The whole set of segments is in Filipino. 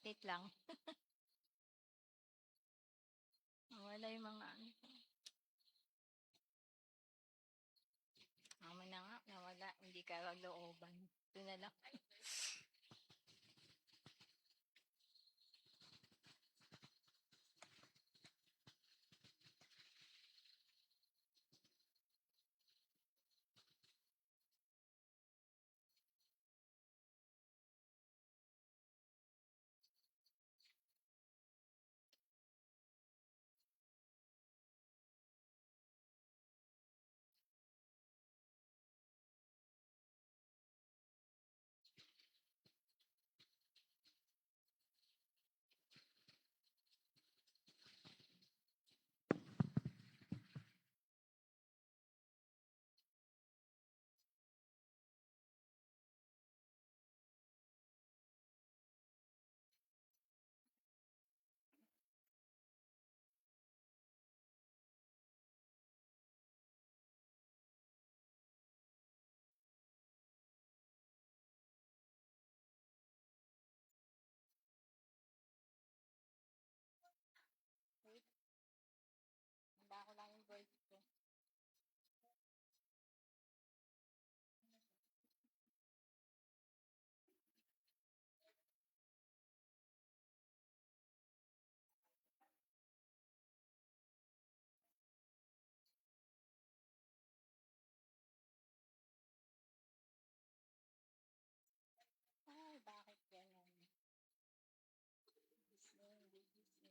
Wait lang. Wala yung mga ano. Tama na nga, nawala. Hindi ka looban. Ito na lang. Handa ko lang yung voice ko. Ay, bakit ganun? Gising, gising.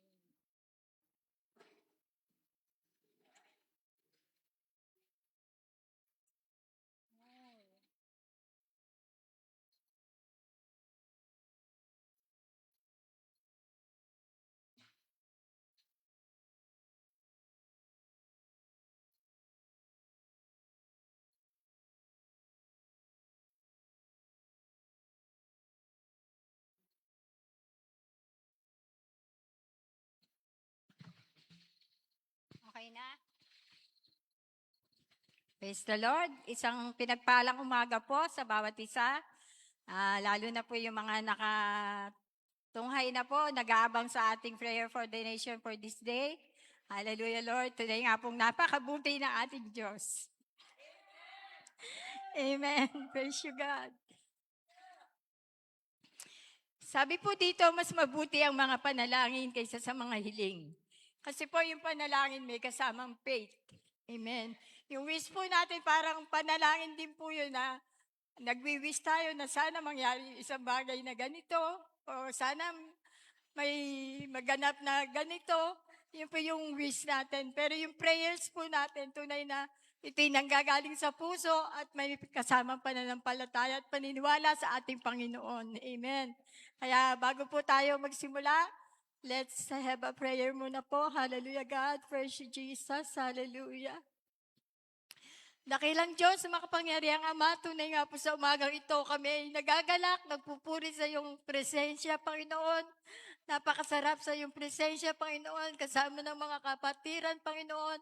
Ay. Okay na? Praise the Lord. Isang pinagpalang umaga po sa bawat isa. Lalo na po yung mga nakatunghay na po, nag-aabang sa ating prayer for the nation for this day. Hallelujah, Lord. Today nga pong napakabuti ng ating Diyos. Amen. Praise you, God. Sabi po dito, mas mabuti ang mga panalangin kaysa sa mga hiling. Kasi po yung panalangin may kasamang faith. Amen. Yung wish po natin parang panalangin din po yun na nagwi-wish tayo na sana mangyari isang bagay na ganito o sana may maganap na ganito. Yun po yung wish natin. Pero yung prayers po natin, tunay na ito'y nanggagaling sa puso at may kasamang pananampalataya at paniniwala sa ating Panginoon. Amen. Kaya bago po tayo magsimula, let's have a prayer muna po. Hallelujah, God. Praise you, Jesus. Hallelujah. Dakilang Diyos, makapangyarihang Ama, tunay nga po sa umagang ito kami nagagalak, nagpupuri sa iyong presensya, Panginoon. Napakasarap sa iyong presensya, Panginoon, kasama ng mga kapatiran, Panginoon,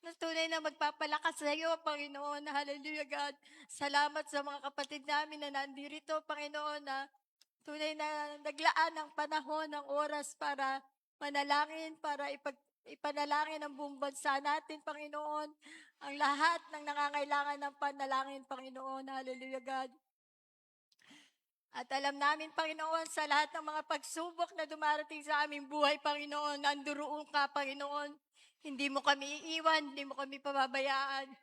na tunay na magpapalakas sa iyo, Panginoon. Hallelujah, God. Salamat sa mga kapatid namin na nandirito, Panginoon, na tunay na naglaan ng panahon, ng oras para manalangin, para ipanalangin ang buong bansa natin, Panginoon. Ang lahat ng nangangailangan ng panalangin, Panginoon. Hallelujah, God. At alam namin, Panginoon, sa lahat ng mga pagsubok na dumarating sa aming buhay, Panginoon, nanduroon ka, Panginoon. Hindi mo kami iiwan, hindi mo kami pababayaan.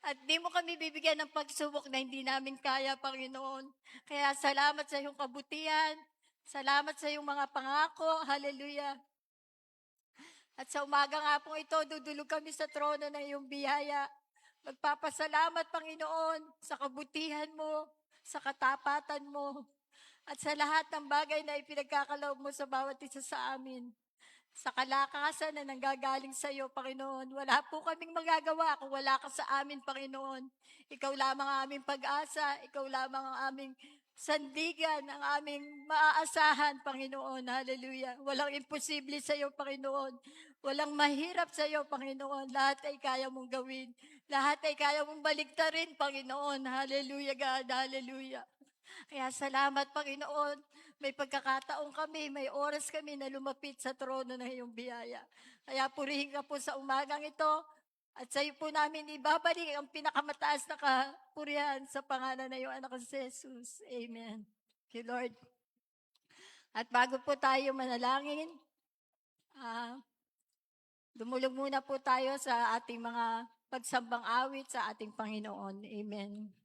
At di mo kami bibigyan ng pagsubok na hindi namin kaya, Panginoon. Kaya salamat sa iyong kabutihan. Salamat sa iyong mga pangako. Hallelujah. At sa umaga nga po ito, dudulog kami sa trono ng iyong biyaya. Magpapasalamat, Panginoon, sa kabutihan mo, sa katapatan mo, at sa lahat ng bagay na ipinagkakaloob mo sa bawat isa sa amin. Sa kalakasan na nanggagaling sa iyo, Panginoon. Wala po kaming magagawa kung wala ka sa amin, Panginoon. Ikaw lamang ang aming pag-asa, ikaw lamang ang aming sandigan, ang aming maaasahan, Panginoon. Hallelujah. Walang imposible sa iyo, Panginoon. Walang mahirap sa iyo, Panginoon. Lahat ay kaya mong gawin. Lahat ay kaya mong baligtarin, Panginoon. Hallelujah, God. Hallelujah. Kaya salamat, Panginoon. may pagkakataon kami, may oras kami na lumapit sa trono ng iyong biyaya. Kaya purihin ka po sa umagang ito at sa iyo po namin ibabalik ang pinakamataas na kapurihan sa pangalan ng iyong anak si Jesus. Amen. Thank you, Lord. At bago po tayo manalangin, dumulog muna po tayo sa ating mga pagsambang awit sa ating Panginoon. Amen.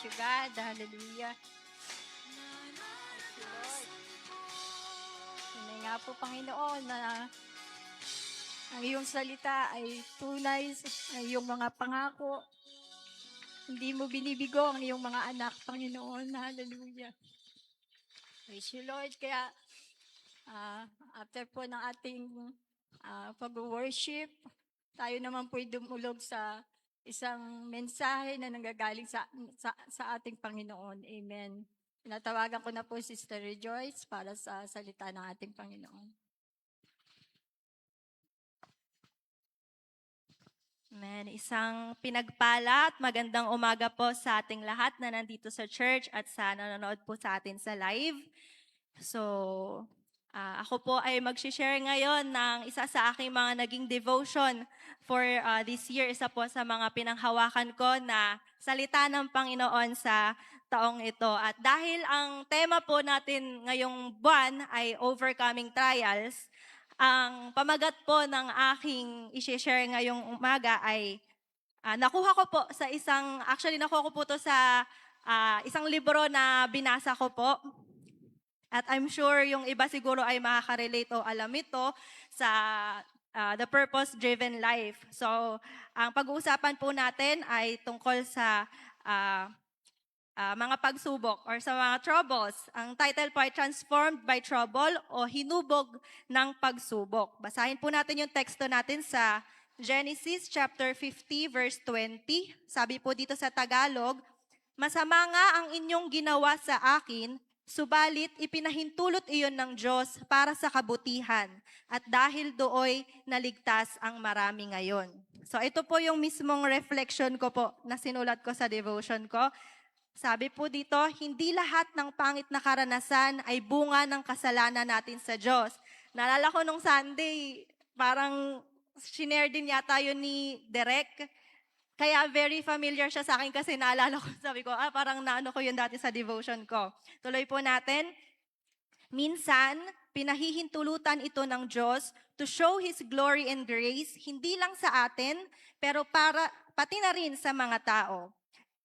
Praise you, God. Hallelujah. Thank you, Lord. Tunay nga po, Panginoon, na ang iyong salita ay tunay, ay iyong mga pangako. Hindi mo binibigo ang iyong mga anak, Panginoon. Hallelujah. Praise you, Lord. Kaya, after po ng ating pag-worship, tayo naman po'y dumulog sa isang mensahe na nanggagaling sa ating Panginoon. Amen. Pinatawagan ko na po Sister Rejoice para sa salita ng ating Panginoon. Amen. Isang pinagpala at magandang umaga po sa ating lahat na nandito sa church at sa nanonood po sa atin sa live. So, ako po ay mag-share ngayon ng isa sa aking mga naging devotion for this year. Isa po sa mga pinanghawakan ko na salita ng Panginoon sa taong ito. At dahil ang tema po natin ngayong buwan ay overcoming trials, ang pamagat po ng aking i-share ngayong umaga ay nakuha ko po sa nakuha ko po to sa isang libro na binasa ko po. At I'm sure yung iba siguro ay makaka-relate o alam ito sa The Purpose-Driven Life. So, ang pag-uusapan po natin ay tungkol sa mga pagsubok or sa mga troubles. Ang title po ay Transformed by Trouble o Hinubog ng Pagsubok. Basahin po natin yung teksto natin sa Genesis chapter 50 verse 20. Sabi po dito sa Tagalog, "Masama nga ang inyong ginawa sa akin, subalit ipinahintulot iyon ng Diyos para sa kabutihan, at dahil dooy naligtas ang marami ngayon." So ito po yung mismong reflection ko po na sinulat ko sa devotion ko. Sabi po dito, hindi lahat ng pangit na karanasan ay bunga ng kasalanan natin sa Diyos. Naalala ko nung Sunday, parang shinare din yata yun ni Derek. Kaya very familiar siya sa akin kasi naalala ko, sabi ko, parang naano ko yun dati sa devotion ko. Tuloy po natin. Minsan, pinahihintulutan ito ng Diyos to show His glory and grace, hindi lang sa atin, pero pati na rin sa mga tao.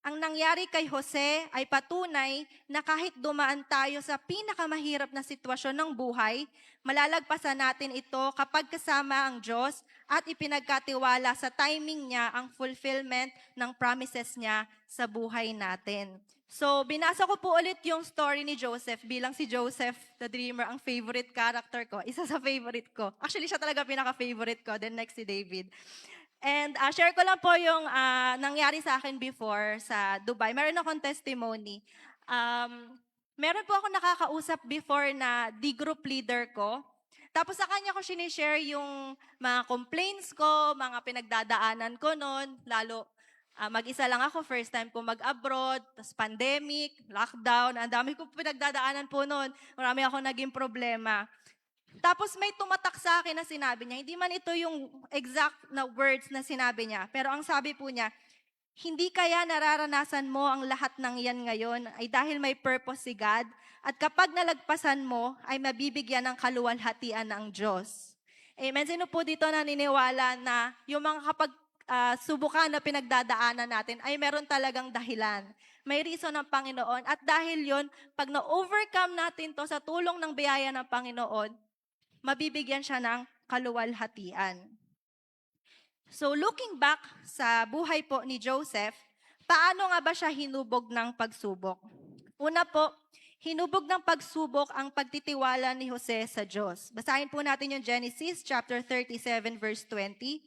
Ang nangyari kay Jose ay patunay na kahit dumaan tayo sa pinakamahirap na sitwasyon ng buhay, malalagpasan natin ito kapag kasama ang Diyos at ipinagkatiwala sa timing niya ang fulfillment ng promises niya sa buhay natin. So, binasa ko po ulit yung story ni Joseph bilang si Joseph, the dreamer, ang favorite character ko. Isa sa favorite ko. Actually, siya talaga pinaka-favorite ko, then next si David. And share ko lang po yung nangyari sa akin before sa Dubai. Meron akong testimony. Meron po ako nakakausap before na di group leader ko. Tapos sa kanya ko sinishare yung mga complaints ko, mga pinagdadaanan ko noon. Lalo, mag-isa lang ako, first time ko mag-abroad, tapos pandemic, lockdown, ang dami ko pinagdadaanan po noon. Marami ako naging problema. Tapos may tumatak sa akin na sinabi niya, hindi man ito yung exact na words na sinabi niya, pero ang sabi po niya, hindi kaya nararanasan mo ang lahat ng yan ngayon ay dahil may purpose si God, at kapag nalagpasan mo ay mabibigyan ng kaluwalhatian ng Diyos. Amen. Sino po dito naniniwala na yung mga kapag subukan na pinagdadaanan natin ay meron talagang dahilan. May reason ng Panginoon, at dahil yon, pag na-overcome natin to sa tulong ng biyaya ng Panginoon, mabibigyan siya ng kaluwalhatian. So looking back sa buhay po ni Joseph, paano nga ba siya hinubog ng pagsubok? Una po, hinubog ng pagsubok ang pagtitiwala ni Jose sa Diyos. Basahin po natin yung Genesis chapter 37 verse 20.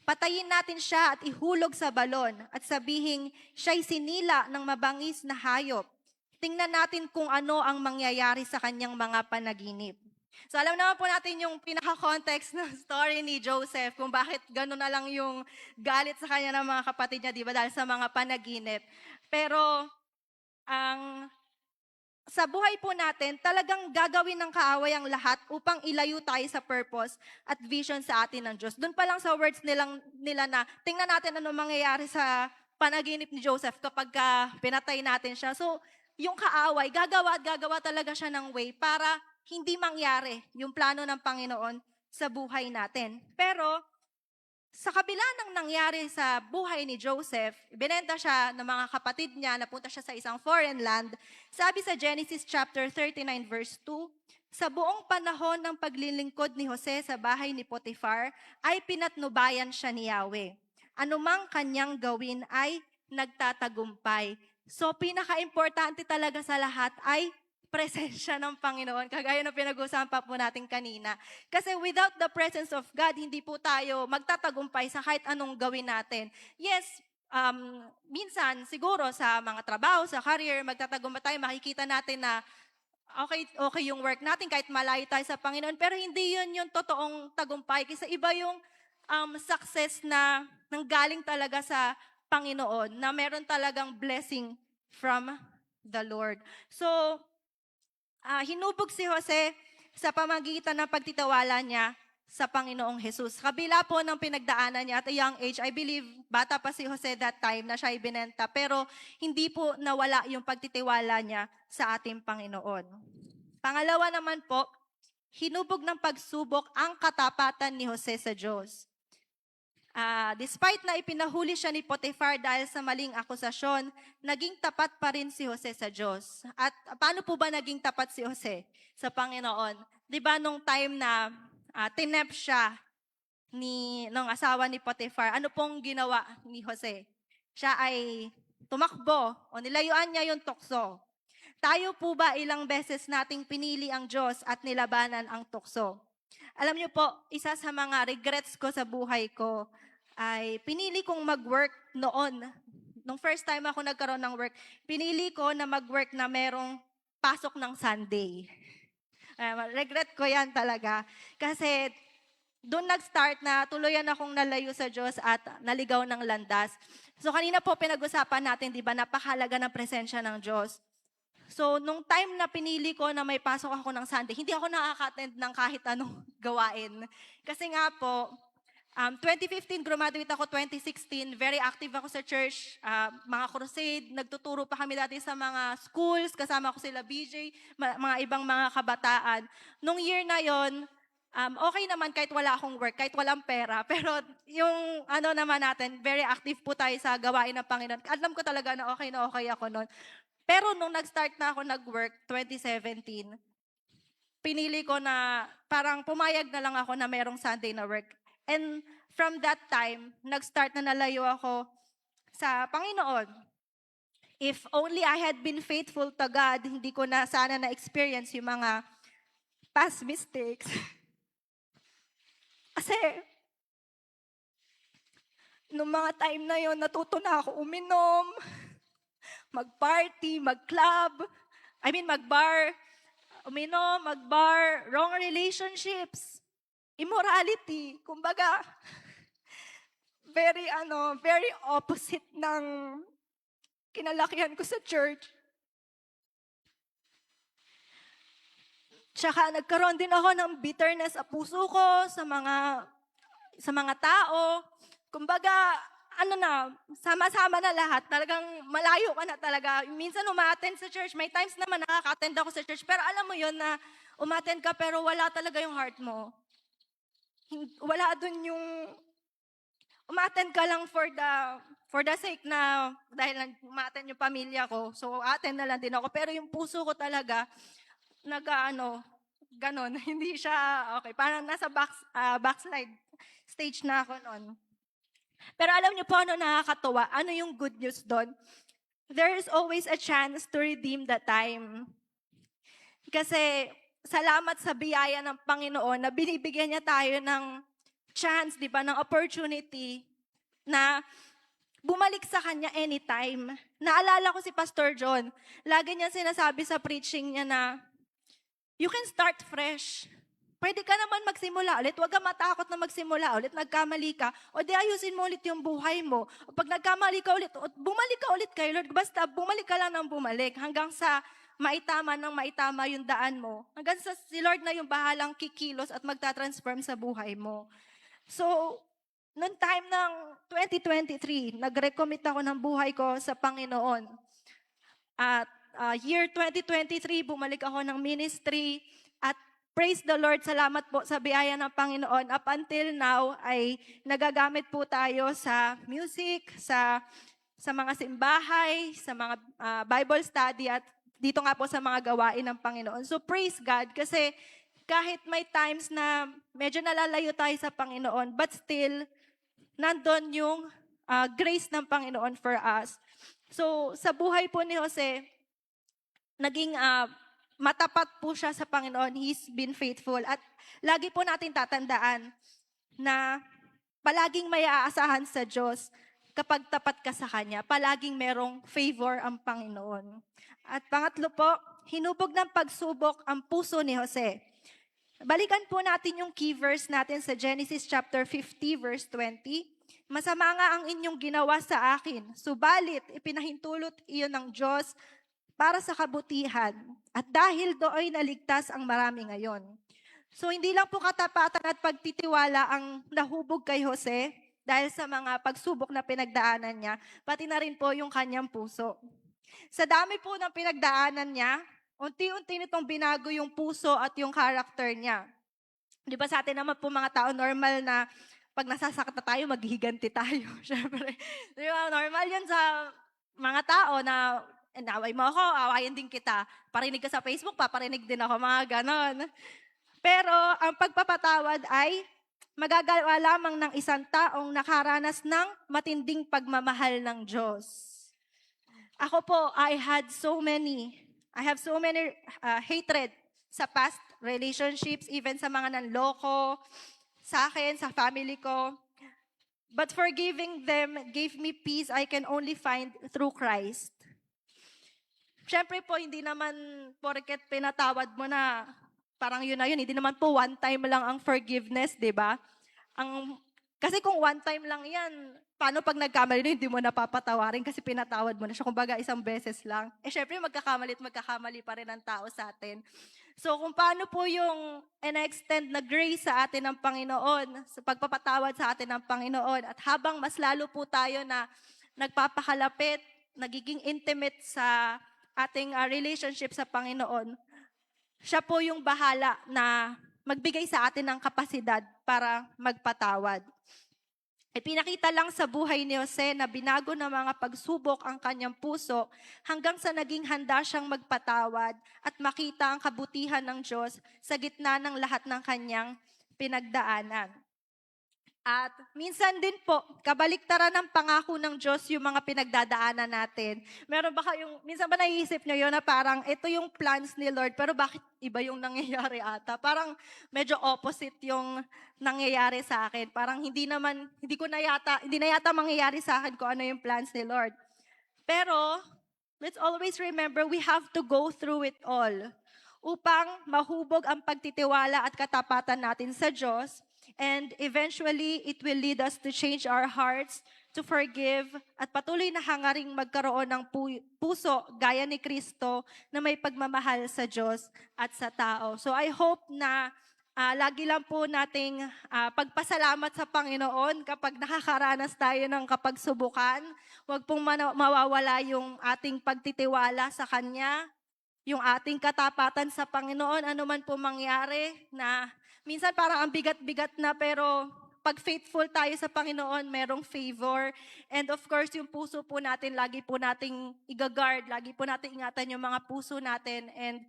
"Patayin natin siya at ihulog sa balon at sabihing siya'y sinila ng mabangis na hayop. Tingnan natin kung ano ang mangyayari sa kanyang mga panaginip." So alam naman po natin yung pinaka-context ng story ni Joseph, kung bakit gano'n na lang yung galit sa kanya ng mga kapatid niya, di ba? Dahil sa mga panaginip. Pero sa buhay po natin, talagang gagawin ng kaaway ang lahat upang ilayo tayo sa purpose at vision sa atin ng Diyos. Doon pa lang sa words nila na, tingnan natin ano mangyayari sa panaginip ni Joseph kapag pinatay natin siya. So, yung kaaway, gagawa at gagawa talaga siya ng way para hindi mangyari yung plano ng Panginoon sa buhay natin. Pero, Sa kabila ng nangyari sa buhay ni Joseph, ibinenta siya ng mga kapatid niya, napunta siya sa isang foreign land. Sabi sa Genesis chapter 39 verse 2, sa buong panahon ng paglilingkod ni Jose sa bahay ni Potiphar, ay pinatnubayan siya ni Yahweh. Anumang kanyang gawin ay nagtatagumpay. So pinaka-importante talaga sa lahat ay presensya ng Panginoon, kagaya ng pinag-usapan po natin kanina. Kasi without the presence of God, hindi po tayo magtatagumpay sa kahit anong gawin natin. Yes, minsan siguro sa mga trabaho, sa career, magtatagumpay tayo, makikita natin na okay yung work natin kahit malayo tayo sa Panginoon, pero hindi yun yung totoong tagumpay. Kasi iba yung success na nanggaling talaga sa Panginoon, na meron talagang blessing from the Lord. So, hinubog si Jose sa pamagitan ng pagtitiwala niya sa Panginoong Jesus. Kabila po ng pinagdaanan niya at a young age, I believe, bata pa si Jose that time na siya ibinenta, pero hindi po nawala yung pagtitiwala niya sa ating Panginoon. Pangalawa naman po, hinubog ng pagsubok ang katapatan ni Jose sa Diyos. Despite na ipinahuli siya ni Potiphar dahil sa maling akusasyon, naging tapat pa rin si Jose sa Diyos. At paano po ba naging tapat si Jose sa Panginoon? Di ba nung time na tinempt siya ng asawa ni Potiphar, ano pong ginawa ni Jose? Siya ay tumakbo o nilayuan niya yung tukso. Tayo po ba ilang beses nating pinili ang Diyos at nilabanan ang tukso? Alam niyo po, isa sa mga regrets ko sa buhay ko ay pinili kong mag-work noon. Nung first time ako nagkaroon ng work, pinili ko na mag-work na merong pasok ng Sunday. Regret ko yan talaga. Kasi doon nag-start na tuluyan akong nalayo sa Diyos at naligaw ng landas. So kanina po pinag-usapan natin, di ba, napakahalaga ng presensya ng Diyos. So, nung time na pinili ko na may pasok ako ng Sunday, hindi ako nakaka-attend ng kahit anong gawain. Kasi nga po, 2015, graduate ako 2016, very active ako sa church, mga crusade, nagtuturo pa kami dati sa mga schools, kasama ko sila BJ, mga ibang mga kabataan. Nung year na yon, okay naman kahit wala akong work, kahit walang pera, pero yung naman natin, very active po tayo sa gawain ng Panginoon. Alam ko talaga na okay ako noon. Pero nung nag-start na ako nag-work, 2017, pinili ko na parang pumayag na lang ako na merong Sunday na work. And from that time, nag-start na nalayo ako sa Panginoon. If only I had been faithful to God, hindi ko na sana na-experience yung mga past mistakes. Kasi, nung mga time na yon, natuto na ako uminom, mag-party, mag-club, mag-bar, uminom, mag-bar, wrong relationships, immorality, kumbaga, very opposite ng kinalakihan ko sa church. Tsaka nagkaroon din ako ng bitterness sa puso ko, sa mga tao. Kumbaga, sama-sama na lahat. Talagang malayo ka na talaga. Minsan umattend sa church. May times naman nakaka-attend ako sa church. Pero alam mo yon na umattend ka pero wala talaga yung heart mo. Wala dun yung umattend ka lang for the sake na dahil umattend yung pamilya ko. So attend na lang din ako. Pero yung puso ko talaga ganon. Hindi siya okay. Parang nasa backslide stage na ako noon. Pero alam niyo po ano nakakatuwa? Ano yung good news doon? There is always a chance to redeem the time. Kasi salamat sa biyaya ng Panginoon na binibigyan niya tayo ng chance, di ba, ng opportunity na bumalik sa Kanya anytime. Naalala ko si Pastor John, lagi niya sinasabi sa preaching niya na, you can start fresh. Pwede ka naman magsimula ulit. Huwag ka matakot na magsimula ulit. Nagkamali ka. O di ayusin mo ulit yung buhay mo. O pag nagkamali ka ulit, bumalik ka ulit kay Lord. Basta bumalik ka lang ng bumalik. Hanggang sa maitama yung daan mo. Hanggang sa si Lord na yung bahalang kikilos at magtatransform sa buhay mo. So, noong time ng 2023, nag-recommit ako ng buhay ko sa Panginoon. At year 2023, bumalik ako ng ministry. At praise the Lord, salamat po sa biyaya ng Panginoon. Up until now ay nagagamit po tayo sa music, sa mga simbahay, sa mga Bible study at dito nga po sa mga gawain ng Panginoon. So praise God kasi kahit may times na medyo nalalayo tayo sa Panginoon, but still, nandun yung grace ng Panginoon for us. So sa buhay po ni Jose, naging matapat po siya sa Panginoon. He's been faithful. At lagi po natin tatandaan na palaging may aasahan sa Diyos kapag tapat ka sa Kanya. Palaging merong favor ang Panginoon. At pangatlo po, hinubog ng pagsubok ang puso ni Jose. Balikan po natin yung key verse natin sa Genesis chapter 50 verse 20. Masama nga ang inyong ginawa sa akin, subalit ipinahintulot iyon ng Diyos para sa kabutihan. At dahil doon naligtas ang marami ngayon. So hindi lang po katapatan at pagtitiwala ang nahubog kay Jose dahil sa mga pagsubok na pinagdaanan niya, pati na rin po yung kanyang puso. Sa dami po ng pinagdaanan niya, unti-unti nitong binago yung puso at yung character niya. Di ba sa atin naman po mga tao normal na pag nasasakit na tayo, maghihiganti tayo. Siyempre, di ba, normal yan sa mga tao na inaway mo ako, awayan din kita. Parinig ka sa Facebook, paparinig din ako, mga ganon. Pero ang pagpapatawad ay magagawa lamang ng isang taong nakaranas ng matinding pagmamahal ng Diyos. Ako po, I have so many hatred sa past relationships, even sa mga nanloko, sa akin, sa family ko. But forgiving them gave me peace I can only find through Christ. Siyempre po, hindi naman porket pinatawad mo na parang yun na yun. Hindi naman po one time lang ang forgiveness, di ba? Kasi kung one time lang yan, paano pag nagkamali na hindi mo napapatawarin kasi pinatawad mo na siya. Kumbaga isang beses lang. Syempre magkakamali pa rin ang tao sa atin. So kung paano po yung in-extend na grace sa atin ng Panginoon, sa pagpapatawad sa atin ng Panginoon, at habang mas lalo po tayo na nagpapakalapit, nagiging intimate sa ating relationship sa Panginoon, siya po yung bahala na magbigay sa atin ng kapasidad para magpatawad. Ipinakita lang sa buhay ni Jose na binago ng mga pagsubok ang kanyang puso hanggang sa naging handa siyang magpatawad at makita ang kabutihan ng Diyos sa gitna ng lahat ng kanyang pinagdaanan. At minsan din po, kabaliktaran ng pangako ng Diyos yung mga pinagdadaanan natin. Meron ba kayong, minsan ba naiisip nyo yun na parang ito yung plans ni Lord, pero bakit iba yung nangyayari ata? Parang medyo opposite yung nangyayari sa akin. Parang hindi na yata mangyayari sa akin kung ano yung plans ni Lord. Pero, let's always remember, we have to go through it all upang mahubog ang pagtitiwala at katapatan natin sa Diyos. And eventually, it will lead us to change our hearts, to forgive, at patuloy na hangaring magkaroon ng puso gaya ni Kristo na may pagmamahal sa Diyos at sa tao. So I hope na lagi lang po nating pagpasalamat sa Panginoon kapag nakakaranas tayo ng kapagsubukan. Huwag pong mawawala yung ating pagtitiwala sa Kanya, yung ating katapatan sa Panginoon, ano man po mangyari na minsan parang ang bigat-bigat na, pero pag faithful tayo sa Panginoon, merong favor. And of course, yung puso po natin, lagi po nating i-guard, lagi po nating ingatan yung mga puso natin. And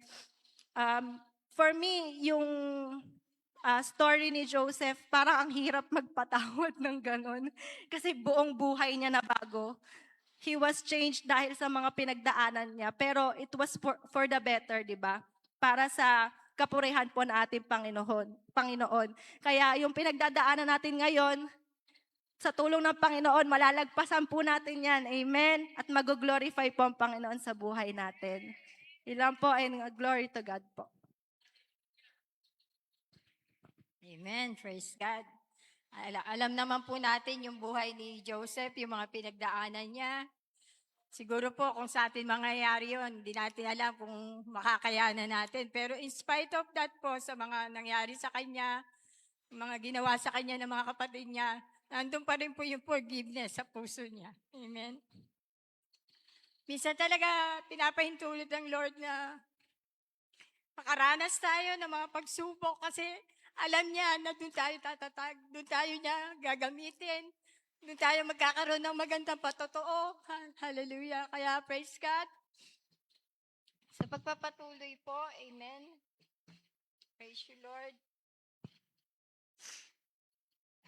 for me, yung story ni Joseph, parang ang hirap magpatawad ng ganun. Kasi buong buhay niya na bago. He was changed dahil sa mga pinagdaanan niya. Pero it was for the better, di ba? Para sa kapurihan po na ating Panginoon. Kaya yung pinagdadaanan natin ngayon, sa tulong ng Panginoon, malalagpasan po natin yan. Amen? At mag-glorify po ang Panginoon sa buhay natin. Ilan po, and glory to God po. Amen. Praise God. Alam naman po natin yung buhay ni Joseph, yung mga pinagdaanan niya. Siguro po kung sa atin mangyayari yun, hindi natin alam kung makakayanan natin. Pero in spite of that po, sa mga nangyari sa kanya, mga ginawa sa kanya ng mga kapatid niya, nandun pa rin po yung forgiveness sa puso niya. Amen. Minsan talaga pinapahintulot ng Lord na makaranas tayo ng mga pagsubok kasi alam niya na doon tayo tatatag, doon tayo niya gagamitin, doon tayo magkakaroon ng magandang patotoo. Hallelujah. Kaya praise God. Sa pagpapatuloy po, amen. Praise you, Lord.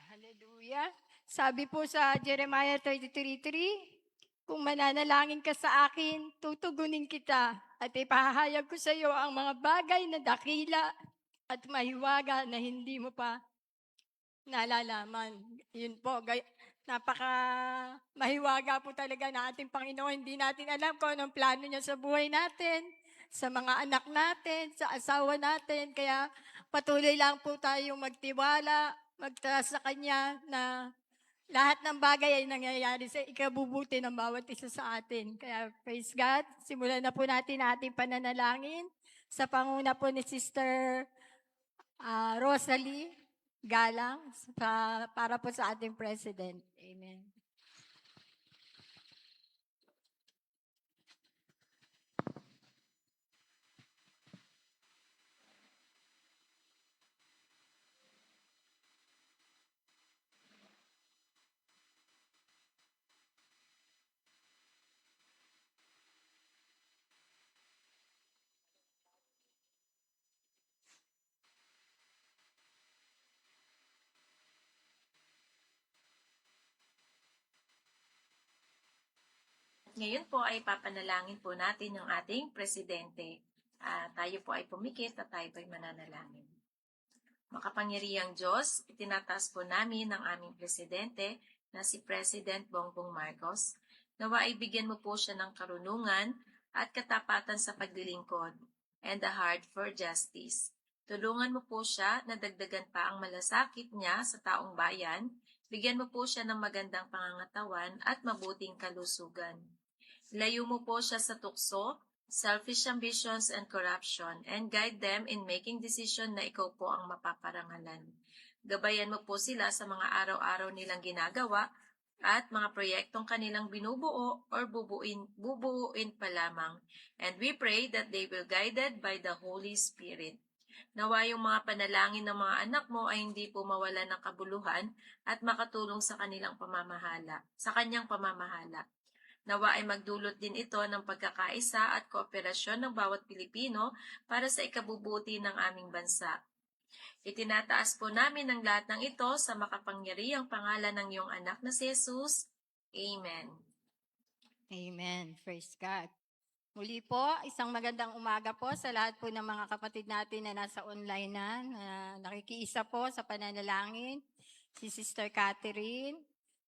Hallelujah. Sabi po sa Jeremiah 33:3, kung mananalangin ka sa akin, tutugunin kita at ipahahayag ko sa iyo ang mga bagay na dakila at mahiwaga na hindi mo pa nalalaman. Yun po, napaka mahiwaga po talaga na ating Panginoon. Hindi natin alam kung anong plano niya sa buhay natin, sa mga anak natin, sa asawa natin. Kaya patuloy lang po tayong magtiwala, magtaas sa Kanya na lahat ng bagay ay nangyayari sa ikabubuti ng bawat isa sa atin. Kaya praise God. Simulan na po natin ating pananalangin sa panguna po ni Sister Rosalie Galang para po sa ating President. Amen. Ngayon po ay papanalangin po natin ang ating presidente. Tayo po ay pumikit at tayo po ay mananalangin. Makapangyarihang Diyos, itinataas po namin ang aming presidente na si President Bongbong Marcos. Nawa ay bigyan mo po siya ng karunungan at katapatan sa paglilingkod and a heart for justice. Tulungan mo po siya na dagdagan pa ang malasakit niya sa taong bayan. Bigyan mo po siya ng magandang pangangatawan at mabuting kalusugan. Layo mo po siya sa tukso, selfish ambitions and corruption, and guide them in making decision na ikaw po ang mapaparangalan. Gabayan mo po sila sa mga araw-araw nilang ginagawa at mga proyektong kanilang binubuo or bubuuin pa lamang. And we pray that they will guided by the Holy Spirit. Nawa yung mga panalangin ng mga anak mo ay hindi po mawalan ng kabuluhan at makatulong sa kanyang pamamahala. Nawa ay magdulot din ito ng pagkakaisa at kooperasyon ng bawat Pilipino para sa ikabubuti ng aming bansa. Itinataas po namin ang lahat ng ito sa makapangyarihang pangalan ng iyong anak na si Jesus. Amen. Amen. Praise God. Muli po, isang magandang umaga po sa lahat po ng mga kapatid natin na nasa online na nakikiisa po sa pananalangin. Si Sister Catherine,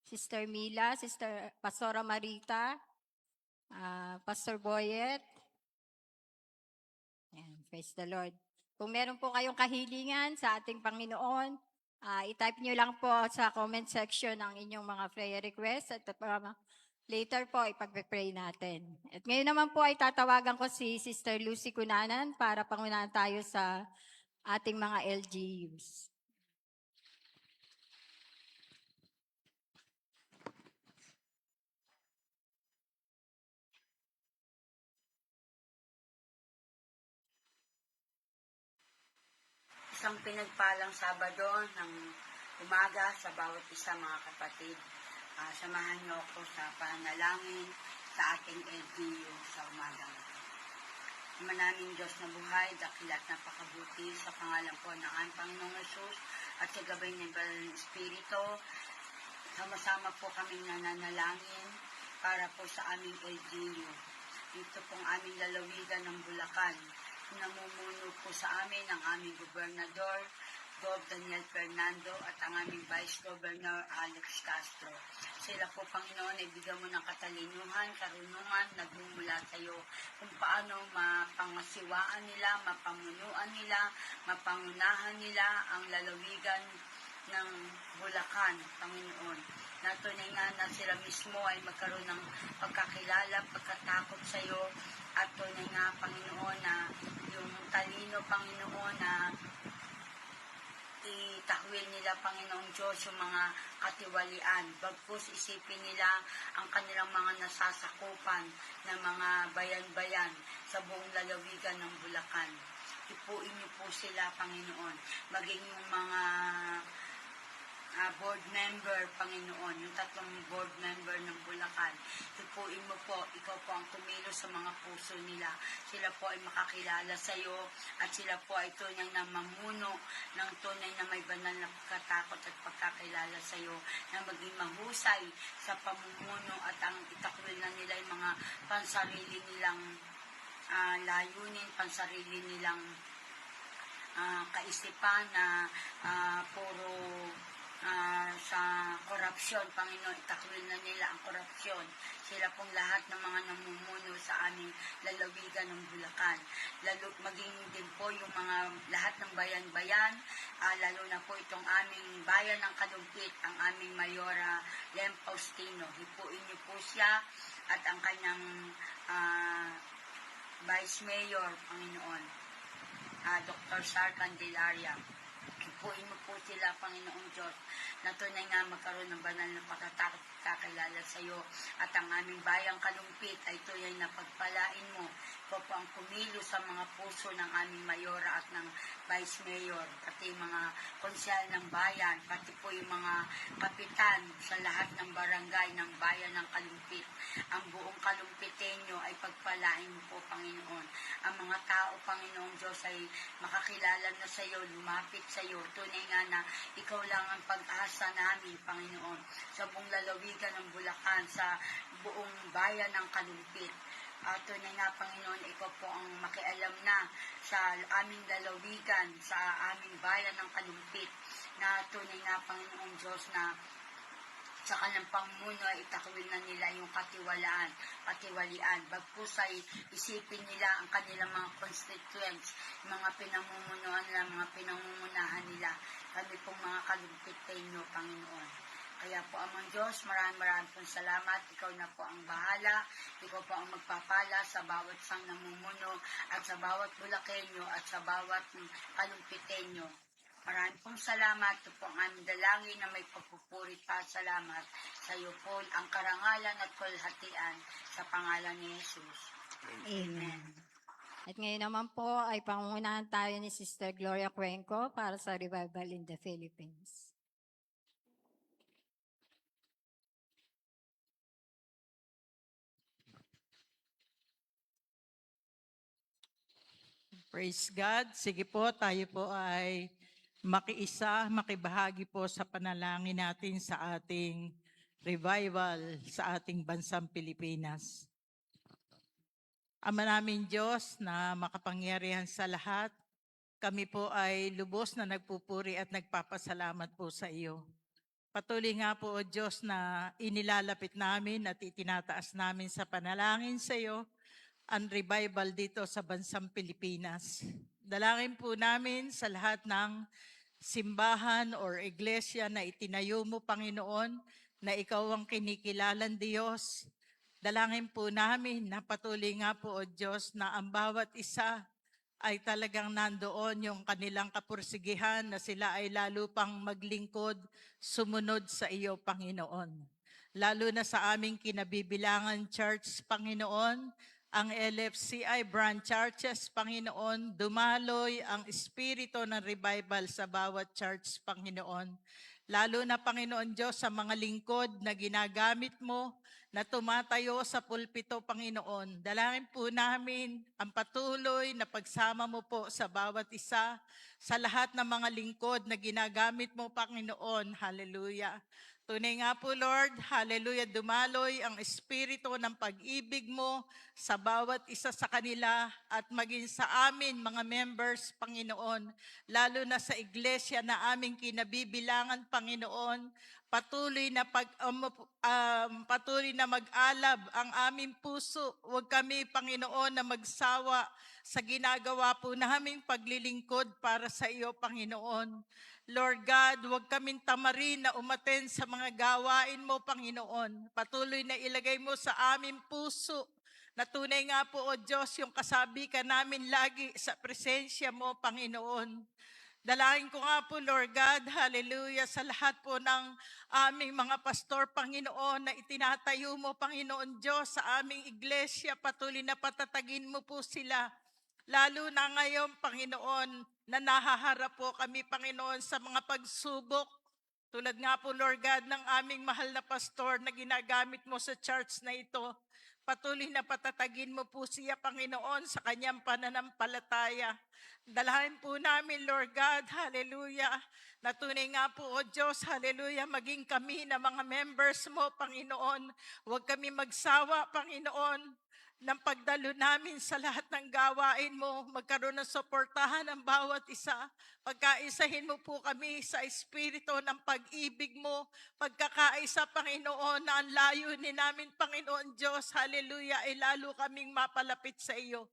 Sister Mila, Sister Pastora Marita, Pastor Boyet. Ayan, praise the Lord. Kung meron po kayong kahilingan sa ating Panginoon, i-type nyo lang po sa comment section ang inyong mga prayer requests at later po ipag-pray natin. At ngayon naman po ay tatawagan ko si Sister Lucy Cunanan para pangunahan tayo sa ating mga LGUs. Isang pinagpalang Sabado ng umaga sa bawat isa mga kapatid. Samahan niyo ako sa panalangin sa ating LGU sa umaga. Ama namin Diyos na buhay, dakil at napakabuti sa pangalan po ng aming Panginoong Hesus at sa gabay ng Banal na Espiritu. Sama-sama po kaming nananalangin para po sa aming LGU. Ito pong aming lalawigan ng Bulacan. Namumuno po sa amin ang aming Gobernador, Gov. Daniel Fernando, at ang aming Vice Governor, Alex Castro. Sila po, Panginoon, ay bigyan mo ng katalinuhan, karunungan, nagmumula sa iyo kung paano mapangasiwaan nila, mapamunuan nila, mapangunahan nila ang lalawigan ng Bulacan, Panginoon. Na tunay nga na sila mismo ay magkaroon ng pagkakilala, pagkatakot sa iyo, at tunay nga, Panginoon, na yung talino, Panginoon, na itakwil nila, Panginoong Diyos, yung mga katiwalian. Bagkus isipin nila ang kanilang mga nasasakupan ng mga bayan-bayan sa buong lalawigan ng Bulacan. Tipuin niyo po sila, Panginoon. Maging yung mga board member, Panginoon, yung 3 board member ng Bulacan. Tipuin mo po, ikaw po ang kumilos sa mga puso nila. Sila po ay makakilala sa iyo at sila po ay tunay na mamuno ng tunay na may banal na pagkatakot at pagkakilala sa iyo, na maging mahusay sa pamumuno at ang itakwil na nila yung mga pansarili nilang layunin, pansarili nilang kaisipan na puro sa korupsyon, Panginoon, itakwil na nila ang korupsyon. Sila pong lahat ng mga namumuno sa aming lalawigan ng Bulacan. Lalo, maging din po yung mga lahat ng bayan-bayan, lalo na po itong aming bayan ng Kalumpit, ang aming Mayora Lem Faustino. Hipuin niyo po siya at ang kanyang Vice Mayor, Panginoon, Dr. Sar Candelaria. Hipuin mo po sila, Panginoong Diyos, na tunay nga magkaroon ng banal na pagkatakot kakilala sa iyo. At ang aming bayang Kalumpit ay tunay na pagpalain mo. Ikaw po ang kumilo sa mga puso ng aming mayora at ng vice mayor, pati mga konsyal ng bayan, pati po yung mga kapitan sa lahat ng barangay ng bayan ng Kalumpit. Ang buong Kalumpiteño ay pagpalain mo po, Panginoon. Ang mga tao, Panginoong Diyos, ay makakilala na sa iyo, lumapit sa iyo. Tunay nga na ikaw lang ang pag-asa namin, Panginoon, sa buong lalawigan ng Bulacan, sa buong bayan ng Kalumpit. Tunay nga, Panginoon, ikaw po ang makialam na sa aming lalawigan, sa aming bayan ng Kalumpit, na tunay nga, Panginoong Diyos, na sa kanyang pangmuno ay itakwil na nila yung katiwalian. Bagkus ay isipin nila ang kanilang mga constituents, mga pinamumunuan nila, mga pinamumunahan nila. Kami pong mga Kalumpiteño, Panginoon. Kaya po, Amang Diyos, maraming pong salamat. Ikaw na po ang bahala. Ikaw po ang magpapala sa bawat sang namumuno at sa bawat Bulakenyo at sa bawat Kalumpiteño. Maraming pong salamat. Ito po ang aming dalangin na may pagpupuri pa. Salamat sa iyo po ang karangalan at kalhatian sa pangalan ni Jesus. Amen. At ngayon naman po ay pangungunahan tayo ni Sister Gloria Cuenco para sa Revival in the Philippines. Praise God. Sige po, tayo po ay makiisa, makibahagi po sa panalangin natin sa ating revival sa ating bansang Pilipinas. Ama namin Diyos na makapangyarihan sa lahat, kami po ay lubos na nagpupuri at nagpapasalamat po sa iyo. Patuloy nga po, O Diyos, na inilalapit namin at itinataas namin sa panalangin sa iyo ang revival dito sa bansang Pilipinas. Dalangin po namin sa lahat ng simbahan or iglesia na itinayo mo, Panginoon, na ikaw ang kinikilalang Diyos. Dalangin po namin na patuloy nga po, O Diyos, na ang bawat isa ay talagang nandoon yung kanilang kapursigihan na sila ay lalo pang maglingkod, sumunod sa iyo, Panginoon. Lalo na sa aming kinabibilangan church, Panginoon, ang LFCI branch churches, Panginoon, dumaloy ang espiritu ng revival sa bawat church, Panginoon. Lalo na, Panginoon Diyos, sa mga lingkod na ginagamit mo, na tumatayo sa pulpito, Panginoon. Dalangin po namin ang patuloy na pagsama mo po sa bawat isa, sa lahat ng mga lingkod na ginagamit mo, Panginoon. Hallelujah. Tunay nga po, Lord, hallelujah, dumaloy ang espiritu ng pag-ibig mo sa bawat isa sa kanila at maging sa amin, mga members, Panginoon, lalo na sa iglesia na aming kinabibilangan, Panginoon, patuloy na mag-alab ang aming puso. Huwag kami, Panginoon, na magsawa sa ginagawa po naming paglilingkod para sa iyo, Panginoon. Lord God, huwag kaming tamarin na umaten sa mga gawain mo, Panginoon. Patuloy na ilagay mo sa aming puso na tunay nga po, O Diyos, yung kasabikan namin lagi sa presensya mo, Panginoon. Dalangin ko nga po, Lord God, hallelujah, sa lahat po ng aming mga pastor, Panginoon, na itinatayo mo, Panginoon Diyos, sa aming iglesia. Patuloy na patatagin mo po sila. Lalo na ngayon, Panginoon, na nahaharap po kami, Panginoon, sa mga pagsubok. Tulad nga po, Lord God, ng aming mahal na pastor na ginagamit mo sa church na ito. Patuloy na patatagin mo po siya, Panginoon, sa kanyang pananampalataya. Dalahan po namin, Lord God, hallelujah, na tunay nga po, O Diyos, hallelujah, maging kami na mga members mo, Panginoon. Huwag kami magsawa, Panginoon, ng pagdalo namin sa lahat ng gawain mo, magkaroon ng suportahan ng bawat isa. Pagkaisahin mo po kami sa espiritu ng pag-ibig mo, pagkakaisa, Panginoon, na ang layunin namin, Panginoon Diyos, hallelujah, ay lalo kaming mapalapit sa iyo.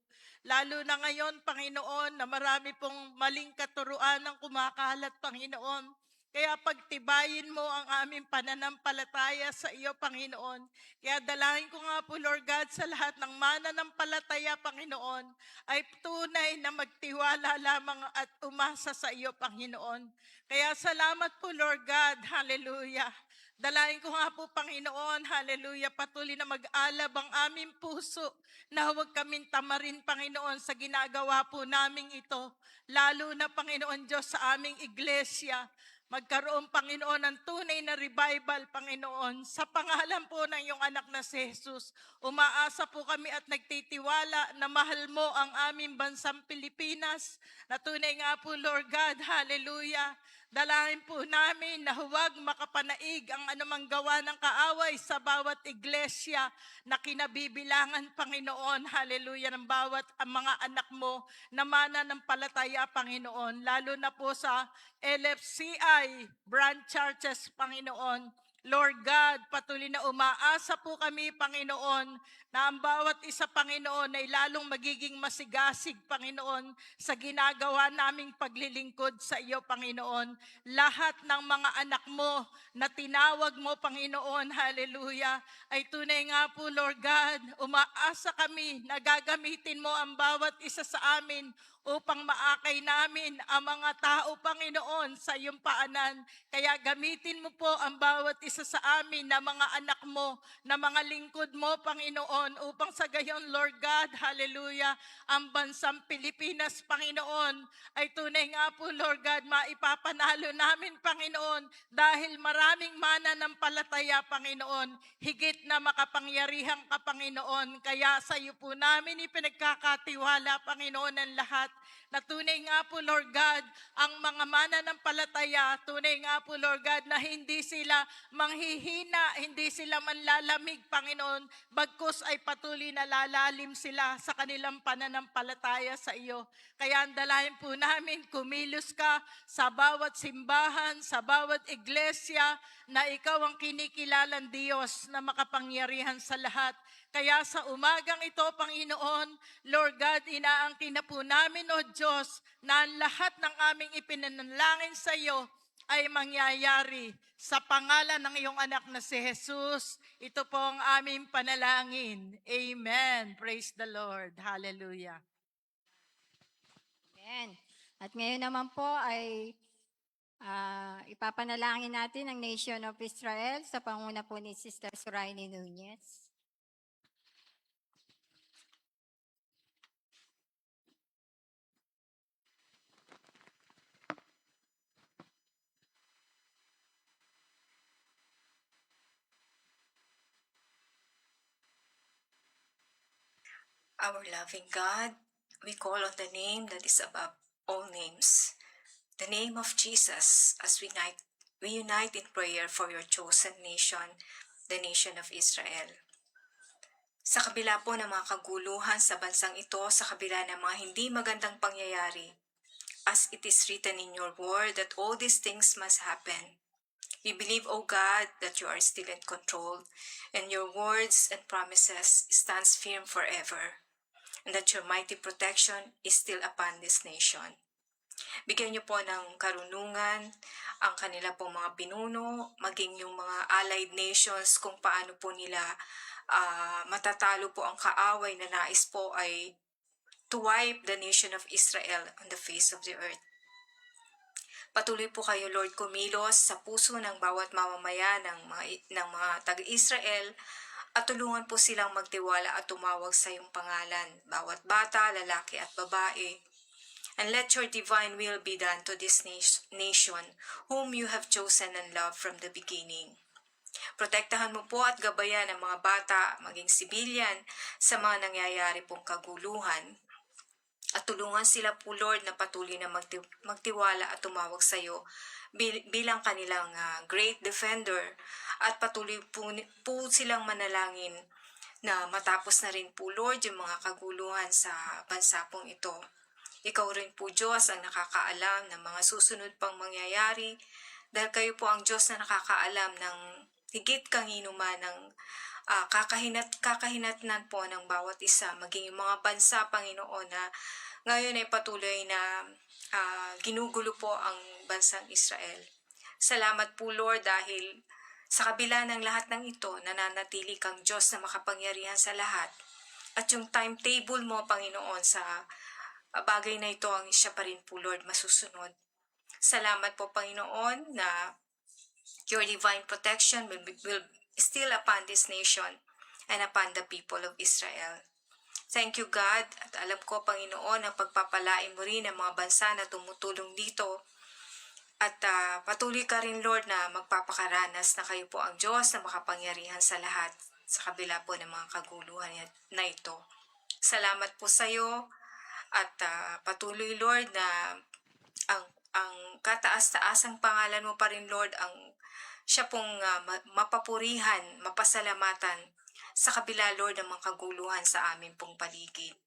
Lalo na ngayon, Panginoon, na marami pong maling katuruan ng kumakalat, Panginoon. Kaya pagtibayin mo ang aming pananampalataya sa iyo, Panginoon. Kaya dalangin ko nga po, Lord God, sa lahat ng mananampalataya, Panginoon, ay tunay na magtiwala lamang at umasa sa iyo, Panginoon. Kaya salamat po, Lord God, hallelujah. Dalain ko nga po, Panginoon, hallelujah, patuloy na mag-alab ang aming puso na huwag kaming tamarin, Panginoon, sa ginagawa po naming ito. Lalo na, Panginoon Diyos, sa aming iglesia. Magkaroon, Panginoon, ng tunay na revival, Panginoon, sa pangalan po ng iyong anak na si Jesus. Umaasa po kami at nagtitiwala na mahal mo ang aming bansang Pilipinas, na tunay nga po, Lord God, hallelujah. Dalangin po namin na huwag makapanaig ang anumang gawa ng kaaway sa bawat iglesia na kinabibilangan, Panginoon, hallelujah, ng bawat ang mga anak mo na mananampalataya, Panginoon, lalo na po sa LFCI branch churches, Panginoon. Lord God, patuloy na umaasa po kami, Panginoon, na ang bawat isa, Panginoon, ay lalong magiging masigasig, Panginoon, sa ginagawa naming paglilingkod sa iyo, Panginoon. Lahat ng mga anak mo na tinawag mo, Panginoon, hallelujah, ay tunay nga po, Lord God, umaasa kami na gagamitin mo ang bawat isa sa amin upang maakay namin ang mga tao, Panginoon, sa iyong paanan. Kaya gamitin mo po ang bawat isa sa amin na mga anak mo, na mga lingkod mo, Panginoon, upang sa gayon, Lord God, hallelujah, ang bansang Pilipinas, Panginoon, ay tunay nga po, Lord God, maipapanalo namin, Panginoon, dahil maraming mananampalataya, Panginoon, higit na makapangyarihang ka, Panginoon. Kaya sa iyo po namin ipinagkakatiwala, Panginoon, ang lahat, na tunay nga po, Lord God, ang mga mananampalataya, tunay nga po, Lord God, na hindi sila manghihina, hindi sila manlalamig, Panginoon, bagkus ay patuloy na lalalim sila sa kanilang pananampalataya sa iyo. Kaya ang dalayan po namin, kumilos ka sa bawat simbahan, sa bawat iglesia, na ikaw ang kinikilalang Diyos na makapangyarihan sa lahat. Kaya sa umagang ito, Panginoon, Lord God, inaangkin na po namin, O Diyos, na ang lahat ng aming ipinanalangin sa iyo ay mangyayari sa pangalan ng iyong anak na si Jesus. Ito po ang aming panalangin. Amen. Praise the Lord. Hallelujah. Amen. At ngayon naman po ay ipapanalangin natin ang Nation of Israel sa panguna po ni Sister Soraini Nunez. Our loving God, we call on the name that is above all names, the name of Jesus, as we unite in prayer for your chosen nation, the nation of Israel. Sa kabila po ng mga kaguluhan sa bansang ito, sa kabila ng mga hindi magandang pangyayari, as it is written in your word that all these things must happen, we believe, O God, that you are still in control, and your words and promises stands firm forever, and that your mighty protection is still upon this nation. Bigyan niyo po ng karunungan ang kanila pong mga pinuno, maging yung mga allied nations, kung paano po nila matatalo po ang kaaway na nais po ay to wipe the nation of Israel on the face of the earth. Patuloy po kayo, Lord, kumilos sa puso ng bawat mamamayan ng mga taga-Israel At tulungan po silang magtiwala at tumawag sa iyong pangalan, bawat bata, lalaki at babae. And let your divine will be done to this nation, whom you have chosen and loved from the beginning. Protektahan mo po at gabayan ang mga bata, maging sibilyan, sa mga nangyayari pong kaguluhan. At tulungan sila po, Lord, na patuloy na magtiwala at tumawag sa iyo bilang kanilang great defender. At patuloy po silang manalangin na matapos na rin po, Lord, yung mga kaguluhan sa bansa pong ito. Ikaw rin po, Diyos, ang nakakaalam ng mga susunod pang mangyayari, dahil kayo po ang Diyos na nakakaalam ng higit kanginuman ng kakahinatnan po ng bawat isa, maging yung mga bansa, Panginoon, na ngayon ay patuloy na ginugulo po ang bansang Israel. Salamat po, Lord, dahil sa kabila ng lahat ng ito, nananatili kang Diyos na makapangyarihan sa lahat. At yung timetable mo, Panginoon, sa bagay na ito, ang siya pa rin po, Lord, masusunod. Salamat po, Panginoon, na your divine protection will still upon this nation and upon the people of Israel. Thank you, God, at alam ko, Panginoon, na pagpapalain mo rin ang mga bansa na tumutulong dito. At patuloy ka rin, Lord, na magpapakaranas na kayo po ang Diyos na makapangyarihan sa lahat sa kabila po ng mga kaguluhan na ito. Salamat po sa iyo. At patuloy, Lord, na ang kataas-taasang pangalan mo pa rin, Lord, ang siya pong mapapurihan, mapasalamatan sa kabila, Lord, ng mga kaguluhan sa amin pong paligid.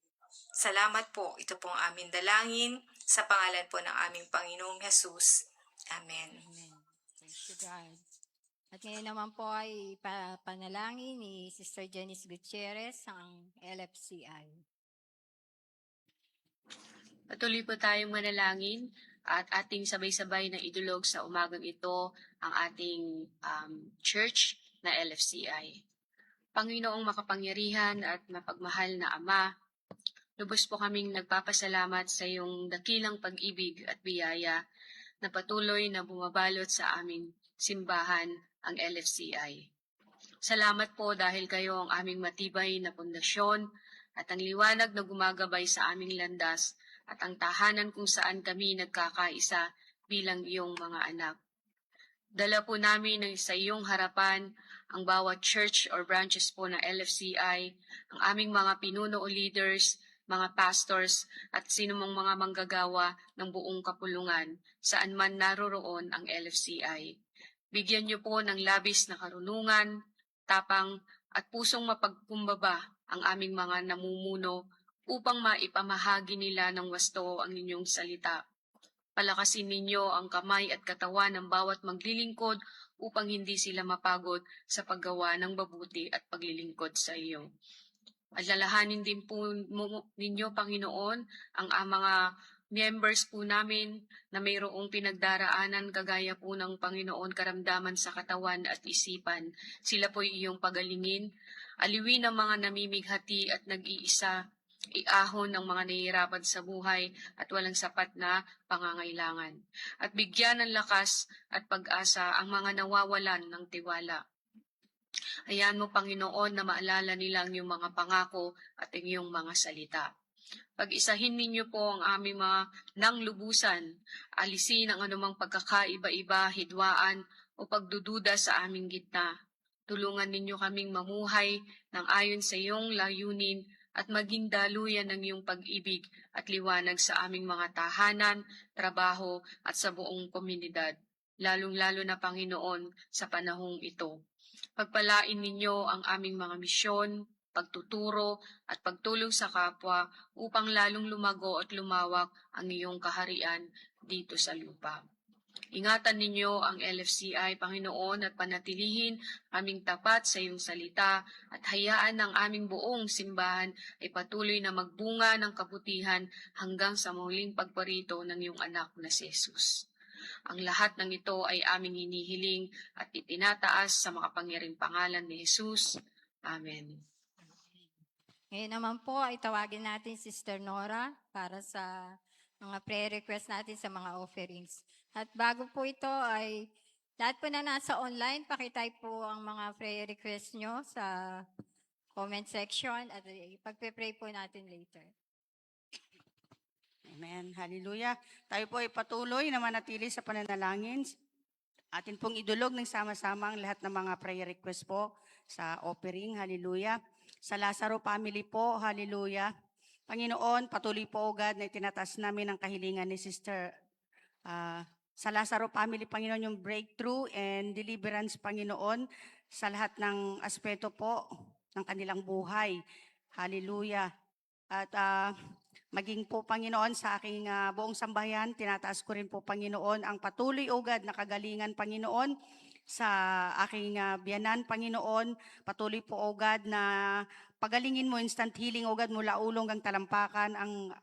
Salamat po. Ito pong aming dalangin sa pangalan po ng aming Panginoong Jesus. Amen. Amen. Thank you, God. At ngayon naman po ay panalangin ni Sister Janice Gutierrez, ang LFCI. Patuloy po tayong manalangin at ating sabay-sabay na idulog sa umagang ito ang ating church na LFCI. Panginoong makapangyarihan at mapagmahal na Ama, lubos po kaming nagpapasalamat sa iyong dakilang pag-ibig at biyaya na patuloy na bumabalot sa aming simbahan, ang LFCI. Salamat po dahil kayo ang aming matibay na pundasyon at ang liwanag na gumagabay sa aming landas at ang tahanan kung saan kami nagkakaisa bilang iyong mga anak. Dala po namin sa iyong harapan ang bawat church or branches po ng LFCI, ang aming mga pinuno o leaders, mga pastors at sinumang mga manggagawa ng buong kapulungan saan man naroroon ang LFCI. Bigyan niyo po ng labis na karunungan, tapang at pusong mapagkumbaba ang aming mga namumuno upang maipamahagi nila ng wasto ang inyong salita. Palakasin ninyo ang kamay at katawan ng bawat maglilingkod upang hindi sila mapagod sa paggawa ng mabuti at paglilingkod sa iyo. Alalahanin din po ninyo, Panginoon, ang mga members po namin na mayroong pinagdaraanan kagaya po ng Panginoon karamdaman sa katawan at isipan. Sila po iyong pagalingin, aliwin ang mga namimighati at nag-iisa, iahon ng mga nahihirapan sa buhay at walang sapat na pangangailangan. At bigyan ng lakas at pag-asa ang mga nawawalan ng tiwala. Ayan mo, Panginoon, na maalala nila ang iyong mga pangako at ang iyong mga salita. Pag-isahin ninyo po ang aming mga nanglubusan, alisin ang anumang pagkakaiba-iba, hidwaan o pagdududa sa aming gitna. Tulungan ninyo kaming mamuhay ng ayon sa iyong layunin at maging daluyan ng iyong pag-ibig at liwanag sa aming mga tahanan, trabaho at sa buong komunidad, lalong-lalo na, Panginoon, sa panahong ito. Pagpalain ninyo ang aming mga misyon, pagtuturo at pagtulong sa kapwa upang lalong lumago at lumawak ang iyong kaharian dito sa lupa. Ingatan ninyo ang LFCI, Panginoon, at panatilihin aming tapat sa iyong salita at hayaan ng aming buong simbahan ay patuloy na magbunga ng kabutihan hanggang sa muling pagparito ng iyong anak na si Jesus. Ang lahat ng ito ay aming hinihiling at itinataas sa makapangyarihang pangalan ni Jesus. Amen. Ngayon naman po ay tawagin natin Sister Nora para sa mga prayer request natin sa mga offerings. At bago po ito ay Lahat po na nasa online, pakitype po ang mga prayer request nyo sa comment section at pagpe-pray po natin later. Amen. Hallelujah. Tayo po ay patuloy na manatili sa pananalangin. Atin pong idulog ng sama-sama ang lahat ng mga prayer request po sa offering. Hallelujah. Sa Lazaro family po, hallelujah. Panginoon, patuloy po agad na itinataas namin ang kahilingan ni Sister sa Lazaro family, Panginoon, yung breakthrough and deliverance, Panginoon, sa lahat ng aspeto po ng kanilang buhay. Hallelujah. At maging po, Panginoon, sa aking buong sambahayan, tinataas ko rin po, Panginoon, ang patuloy ugad na kagalingan, Panginoon, sa aking biyanan, Panginoon. Patuloy po, ugad, na pagalingin mo, instant healing, ugad, mula ulong ang talampakan, ang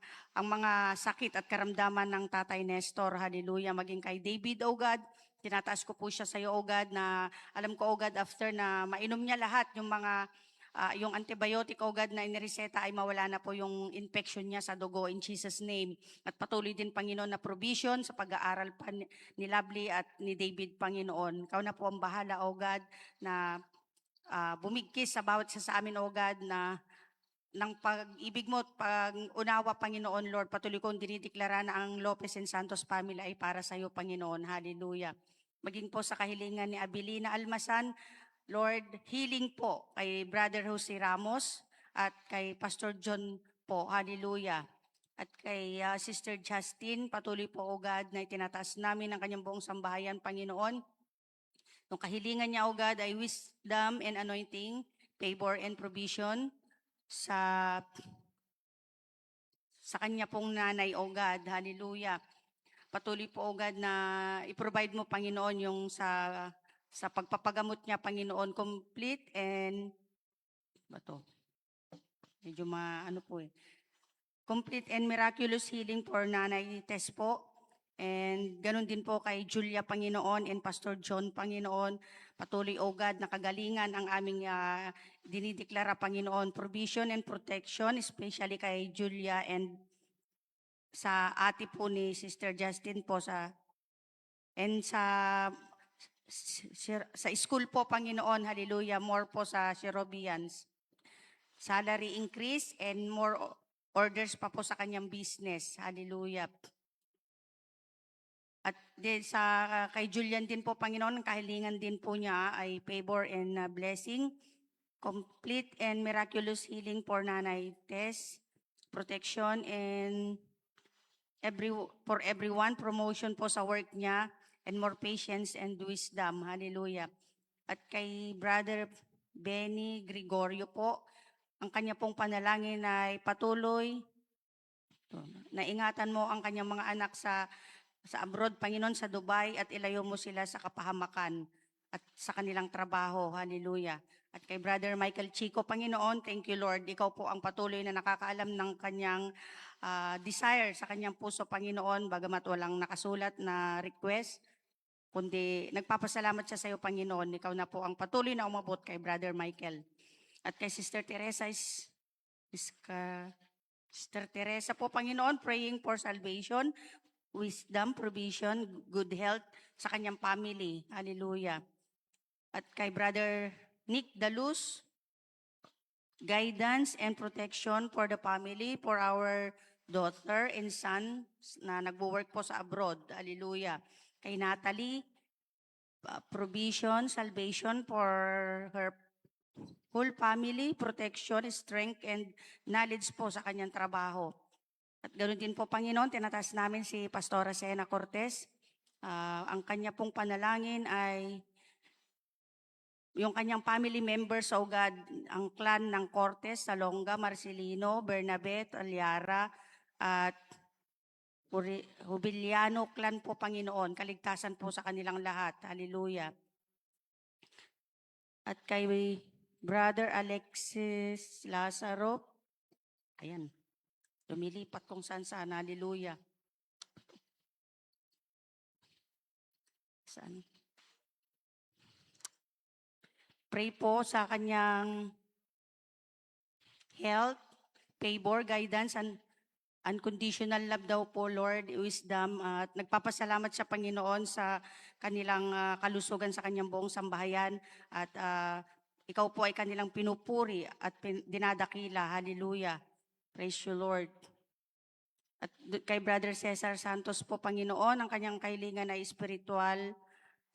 mga sakit at karamdaman ng Tatay Nestor. Hallelujah. Maging kay David, ugad, tinataas ko po siya sa iyo, ugad, na alam ko, ugad, after na mainom niya lahat yung mga yung antibiotic, ugad, na inireseta ay mawala na po yung infection niya sa dugo in Jesus' name. At patuloy din, Panginoon, na provision sa pag-aaral pa ni Lovely at ni David, Panginoon. Ikaw na po ang bahala, ugad, na bumigkis sa bawat isa sa amin, ugad, na ng pag-ibig mo at pag-unawa, Panginoon, Lord. Patuloy kong dinideklara na ang Lopez and Santos family ay para sa iyo, Panginoon. Hallelujah. Maging po sa kahilingan ni Abilina Almasan, Lord, healing po kay Brother Jose Ramos at kay Pastor John po. Hallelujah. At kay Sister Justin, patuloy po, ugad, na itinataas namin ang kanyang buong sambahayan, Panginoon. Yung kahilingan niya, ugad, ay wisdom and anointing, favor and provision sa kanya pong nanay, ugad. Hallelujah. Patuloy po, ugad, na i-provide mo, Panginoon, yung sa pagpapagamot niya, Panginoon, complete and medyo po complete and miraculous healing for Nanay Tess po. And ganun din po kay Julia, Panginoon, and Pastor John, Panginoon. Patuloy, ugad, na kagalingan ang aming dinideklara, Panginoon, provision and protection, especially kay Julia and sa ate po ni Sister Justin po and sa school po, Panginoon, hallelujah, more po sa Cherobians. Salary increase and more orders pa po sa kanyang business. Hallelujah. At din kay Julian din po, Panginoon, ang kahilingan din po niya ay favor and blessing, complete and miraculous healing for Nanay Tess, protection and for everyone, promotion po sa work niya, and more patience and wisdom. Hallelujah. At kay Brother Benny Gregorio po, ang kanya pong panalangin ay patuloy na ingatan mo ang kanyang mga anak sa abroad, Panginoon, sa Dubai, at ilayo mo sila sa kapahamakan at sa kanilang trabaho. Hallelujah. At kay Brother Michael Chico, Panginoon, thank you, Lord. Ikaw po ang patuloy na nakakaalam ng kanyang desire sa kanyang puso, Panginoon, bagamat walang nakasulat na request, kundi nagpapasalamat siya sa iyo, Panginoon. Ikaw na po ang patuloy na umabot kay Brother Michael. At kay Sister Teresa, Sister Teresa po, Panginoon, praying for salvation, wisdom, provision, good health sa kanyang family. Hallelujah. At kay Brother Nick Dalus, guidance and protection for the family, for our daughter and son na nagwo-work po sa abroad. Hallelujah. Kay Natalie, provision, salvation for her whole family, protection, strength, and knowledge po sa kanyang trabaho. At ganoon din po, Panginoon, tinataas namin si Pastora Sena Cortez. Ang kanya pong panalangin ay yung kanyang family members, o God, ang clan ng Cortez, Salonga, Marcelino, Bernabet, Aliara, at Jubiliano clan po, Panginoon. Kaligtasan po sa kanilang lahat. Hallelujah. At kay Brother Alexis Lazaro, ayan, lumilipat kung saan. Hallelujah. Saan? Pray po sa kanyang health, favor, guidance, and unconditional love daw po, Lord, wisdom, at nagpapasalamat sa Panginoon sa kanilang kalusugan sa kanyang buong sambahayan, at ikaw po ay kanilang pinupuri at dinadakila. Hallelujah. Praise you, Lord. At kay Brother Cesar Santos po, Panginoon, ang kanyang kahilingan ay spiritual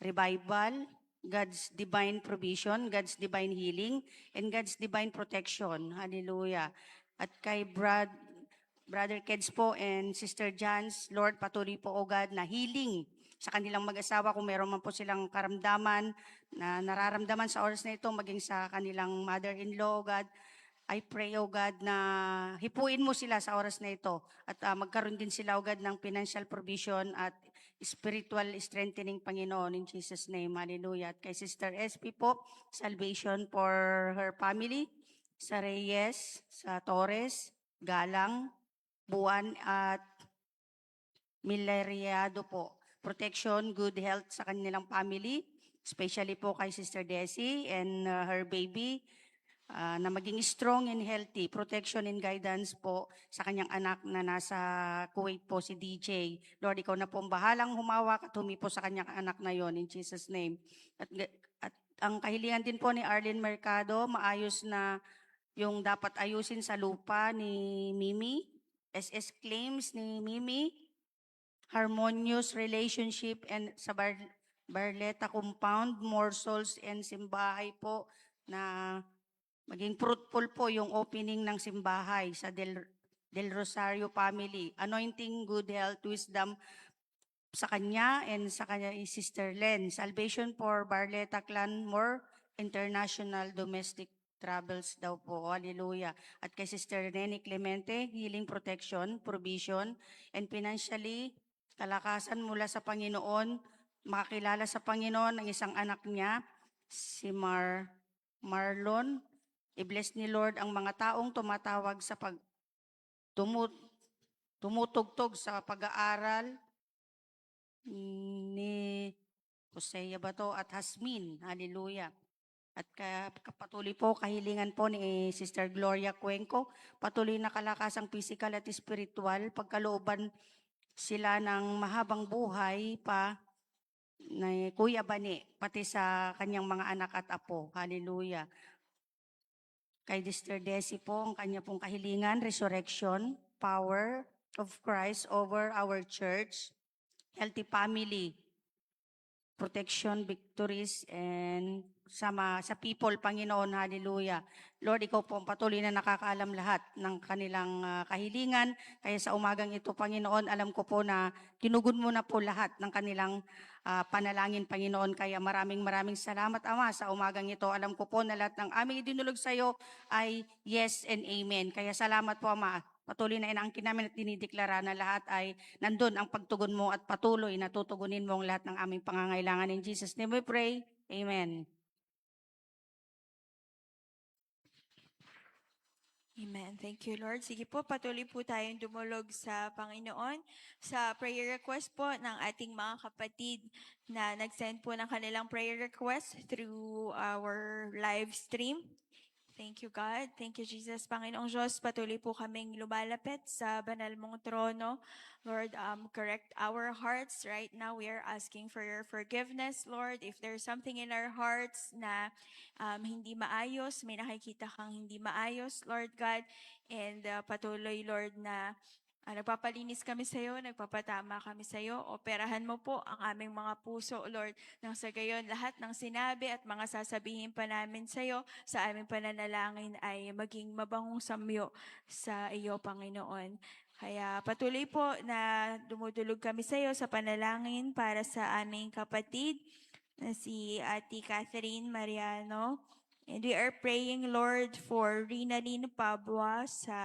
revival, God's divine provision, God's divine healing, and God's divine protection. Hallelujah. At kay Brother Keds po and Sister Jans, Lord, patuloy po, O God, na healing sa kanilang mag-asawa kung meron man po silang karamdaman na nararamdaman sa oras na ito, maging sa kanilang mother-in-law, O God. I pray, O God, na hipuin mo sila sa oras na ito at magkaroon din sila, O God, ng financial provision at spiritual strengthening, Panginoon, in Jesus' name. Hallelujah. At kay Sister SP po, salvation for her family, sa Reyes, sa Torres, Galang, Buwan at Mileriado po. Protection, good health sa kanilang family, especially po kay Sister Desi and her baby, na maging strong and healthy. Protection and guidance po sa kanyang anak na nasa Kuwait po, si DJ. Lord, ikaw na po ang bahalang humawak at humipo sa kanyang anak na yon, in Jesus' name. At ang kahilingan din po ni Arlene Mercado, maayos na yung dapat ayusin sa lupa ni Mimi, SS claims ni Mimi, harmonious relationship and sa Barleta compound, morsels and simbahay po, na maging fruitful po yung opening ng simbahay sa Del Rosario family. Anointing, good health, wisdom sa kanya and sa kanya Sister Len. Salvation for Barleta Clan, more international domestic travels daw po. Hallelujah. At kay Sister Nene Clemente, healing, protection, provision, and financially, kalakasan mula sa Panginoon, makakilala sa Panginoon ang isang anak niya, si Marlon. I-bless ni Lord ang mga taong tumatawag sa tumutugtog sa pag-aaral ni Hosea Bato at Hasmin. Hallelujah. At patuloy po, kahilingan po ni Sister Gloria Cuenco, patuloy na kalakasang physical at spiritual, pagkalooban sila ng mahabang buhay pa na Kuya Bani, pati sa kanyang mga anak at apo. Hallelujah. Kay Sister Desi po, ang kanya pong kahilingan, resurrection, power of Christ over our church, healthy family, protection, victories, and sa people, Panginoon. Hallelujah. Lord, ikaw po ang patuloy na nakakaalam lahat ng kanilang kahilingan. Kaya sa umagang ito, Panginoon, alam ko po na tinugon mo na po lahat ng kanilang panalangin, Panginoon. Kaya maraming salamat, Ama, sa umagang ito. Alam ko po na lahat ng aming idinulog sa iyo ay yes and amen. Kaya salamat po, Ama. Patuloy na inaangkin namin at dinideklara na lahat ay nandun ang pagtugon mo at patuloy na tutugunin mo ang lahat ng aming pangangailangan. In Jesus' name we pray. Amen. Amen. Thank you, Lord. Sige po, patuloy po tayong dumulog sa Panginoon sa prayer request po ng ating mga kapatid na nag-send po ng kanilang prayer request through our live stream. Thank you, God. Thank you, Jesus. Panginoong Diyos, patuloy po kaming lumalapit sa banal mong trono. Lord, correct our hearts. Right now, we are asking for your forgiveness, Lord. If there's something in our hearts na hindi maayos, may nakikita kang hindi maayos, Lord God. And patuloy, Lord, na nagpapalinis kami sa iyo, nagpapatama kami sa iyo. Operahan mo po ang aming mga puso, Lord. Nang sa gayon, lahat ng sinabi at mga sasabihin pa namin sa iyo, sa aming pananalangin ay maging mabangong samyo sa iyo, Panginoon. Kaya patuloy po na dumudulog kami sa iyo sa panalangin para sa aming kapatid na si Ate Catherine Mariano. And we are praying, Lord, for Rinalyn Pabua sa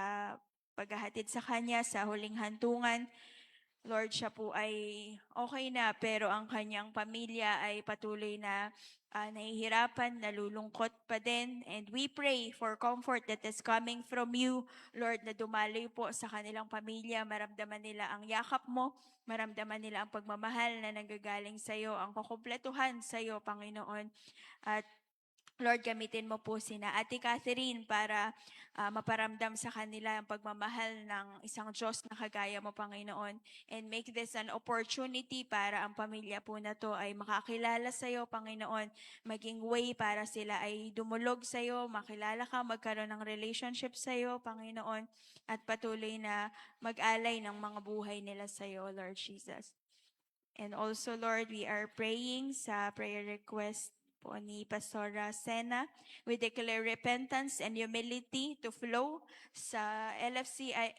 paghahatid sa kanya sa huling hantungan. Lord, siya po ay okay na, pero ang kanyang pamilya ay patuloy na nahihirapan, nalulungkot pa din. And we pray for comfort that is coming from you, Lord, na dumaloy po sa kanilang pamilya. Maramdaman nila ang yakap mo, maramdaman nila ang pagmamahal na nanggagaling sa iyo, ang kukumpletuhan sa iyo, Panginoon. At Lord, gamitin mo po sina Ate Catherine para maparamdam sa kanila ang pagmamahal ng isang Diyos na kagaya mo, Panginoon. And make this an opportunity para ang pamilya po na to ay makakilala sa iyo, Panginoon. Maging way para sila ay dumulog sa iyo, makilala ka, magkaroon ng relationship sa iyo, Panginoon. At patuloy na mag-alay ng mga buhay nila sa iyo, Lord Jesus. And also, Lord, we are praying sa prayer request po ni Pastora Sena. We declare repentance and humility to flow sa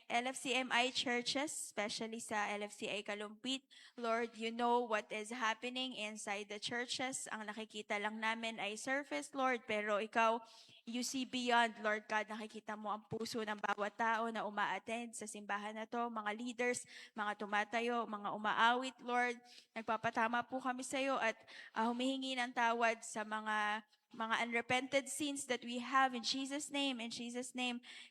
LFCMI churches, especially sa LFCI Kalumpit. Lord, you know what is happening inside the churches. Ang nakikita lang namin ay surface, Lord, pero ikaw, you see beyond, Lord God. Nakikita mo ang puso ng bawat tao na uma-attend sa simbahan na to, mga leaders, mga tumatayo, mga umaawit, Lord. Nagpapatama po kami sa iyo at humihingi ng tawad sa mga unrepented sins that we have in Jesus' name,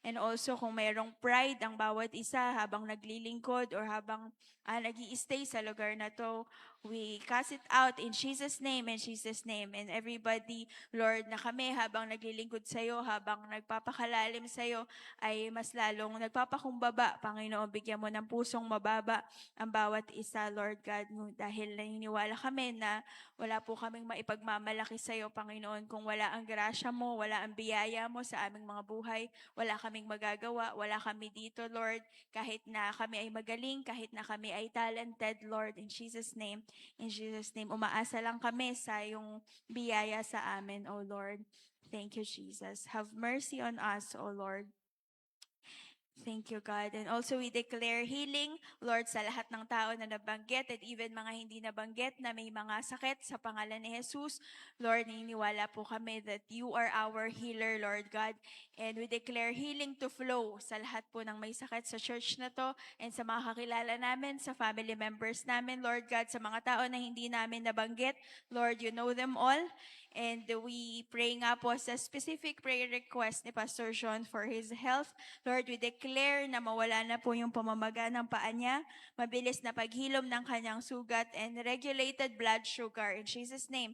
And also kung mayroong pride ang bawat isa habang naglilingkod or habang nag-i-stay sa lugar na to, we cast it out in Jesus' name, And everybody, Lord, na kami habang naglilingkod sa iyo, habang nagpapakalalim sa iyo, ay mas lalong nagpapakumbaba, Panginoon, bigyan mo ng pusong mababa ang bawat isa, Lord God, dahil naniniwala kami na wala po kaming maipagmamalaki sa iyo, Panginoon, kung wala ang grasya mo, wala ang biyaya mo sa aming mga buhay, wala kaming magagawa, wala kami dito, Lord, kahit na kami ay magaling, kahit na kami ay talented, Lord, in Jesus' name, umaasa lang kami sa iyong biyaya sa amin, O Lord. Thank you, Jesus. Have mercy on us, O Lord. Thank you, God. And also we declare healing, Lord, sa lahat ng tao na nabanggit at even mga hindi nabanggit na may mga sakit sa pangalan ni Jesus. Lord, naniniwala po kami that you are our healer, Lord God. And we declare healing to flow sa lahat po ng may sakit sa church na to and sa mga kakilala namin, sa family members namin, Lord God, sa mga tao na hindi namin nabanggit. Lord, you know them all. And we pray nga po sa specific prayer request ni Pastor John for his health. Lord, we declare na mawala na po yung pamamaga ng paa niya, mabilis na paghilom ng kanyang sugat, and regulated blood sugar. In Jesus' name,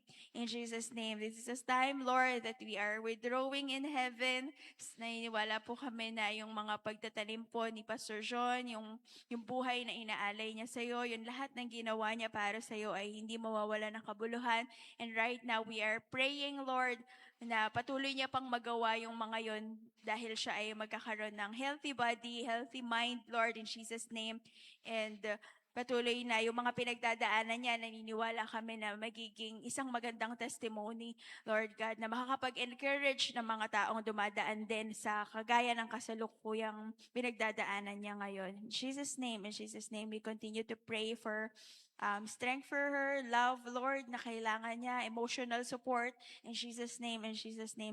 this is a time, Lord, that we are withdrawing in heaven. Naniniwala po kami na yung mga pagtatanim po ni Pastor John, yung buhay na inaalay niya sa iyo, yung lahat ng ginawa niya para sa iyo ay hindi mawawala ng kabuluhan. And right now, we are praying, Lord, na patuloy niya pang magawa yung mga yon dahil siya ay magkakaroon ng healthy body, healthy mind, Lord, in Jesus' name. And patuloy na yung mga pinagdadaanan niya, naniniwala kami na magiging isang magandang testimony, Lord God, na makakapag-encourage ng mga taong dumadaan din sa kagaya ng kasalukuyang pinagdadaanan niya ngayon. In Jesus' name, we continue to pray for strength for her, love, Lord, na kailangan niya, emotional support. In Jesus' name,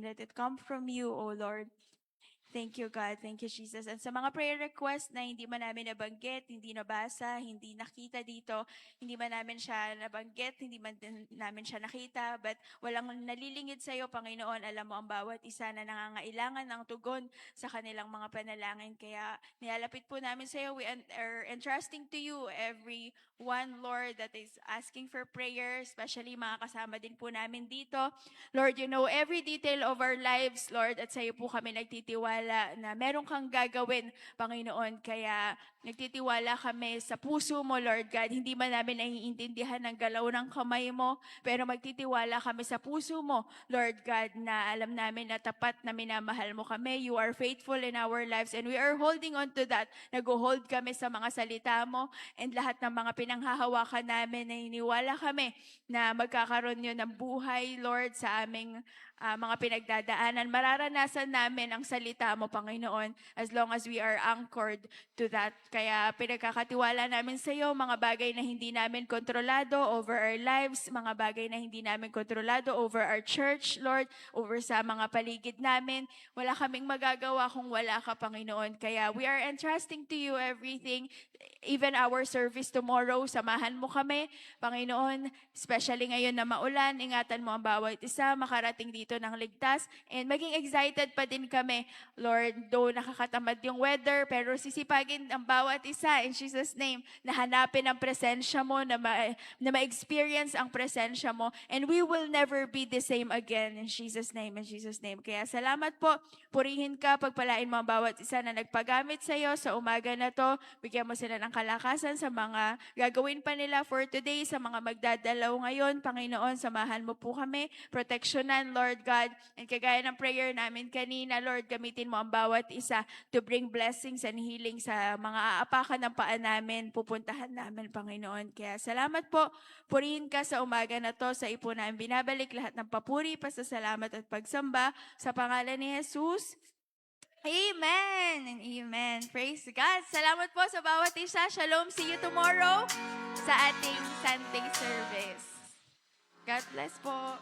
let it come from you, O Lord. Thank you, God. Thank you, Jesus. And sa mga prayer request na hindi man namin nabanggit, hindi nabasa, hindi nakita dito, hindi man namin siya nabanggit, hindi man namin siya nakita, but walang nalilingid sa iyo, Panginoon. Alam mo ang bawat isa na nangangailangan ng tugon sa kanilang mga panalangin. Kaya nilalapit po namin sa iyo. We are entrusting to you every one, Lord, that is asking for prayer, especially mga kasama din po namin dito. Lord, you know every detail of our lives, Lord, at sa iyo po kami nagtitiwala na meron kang gagawin, Panginoon. Kaya nagtitiwala kami sa puso mo, Lord God. Hindi man namin naiintindihan ang galaw ng kamay mo, pero magtitiwala kami sa puso mo, Lord God, na alam namin na tapat na minamahal mo kami. You are faithful in our lives and we are holding on to that. Nag-hold kami sa mga salita mo and lahat ng mga pinanghahawakan namin, naniniwala kami na magkakaroon yun ng buhay, Lord, sa aming mga pinagdadaanan. Mararanasan namin ang salita mo, Panginoon, as long as we are anchored to that. Kaya pinagkakatiwala namin sa iyo mga bagay na hindi namin kontrolado over our lives, mga bagay na hindi namin kontrolado over our church, Lord, over sa mga paligid namin. Wala kaming magagawa kung wala ka, Panginoon. Kaya we are entrusting to you everything, even our service tomorrow, samahan mo kami, Panginoon, especially ngayon na maulan, ingatan mo ang bawat isa, makarating dito ng ligtas, and maging excited pa din kami, Lord, though nakakatamad yung weather, pero sisipagin ang bawat isa, in Jesus' name, na hanapin ang presensya mo, na ma-experience ang presensya mo, and we will never be the same again, in Jesus' name, in Jesus' name. Kaya salamat po, purihin ka, pagpalain mo ang bawat isa na nagpagamit sa iyo sa umaga na to, bigyan mo sila ng kalakasan sa mga gagawin pa nila for today, sa mga magdadalaw ngayon. Panginoon, samahan mo po kami, proteksyonan, Lord God, and kagaya ng prayer namin kanina, Lord, gamitin mo ang bawat isa to bring blessings and healing sa mga aapakan ng paa namin, pupuntahan namin, Panginoon. Kaya salamat po, purihin ka sa umaga na to, sa ipo namin binabalik lahat ng papuri, pasasalamat at pagsamba sa pangalan ni Jesus. Amen and amen. Praise God. Salamat po sa bawat isa. Shalom. See you tomorrow sa ating Sunday service. God bless po.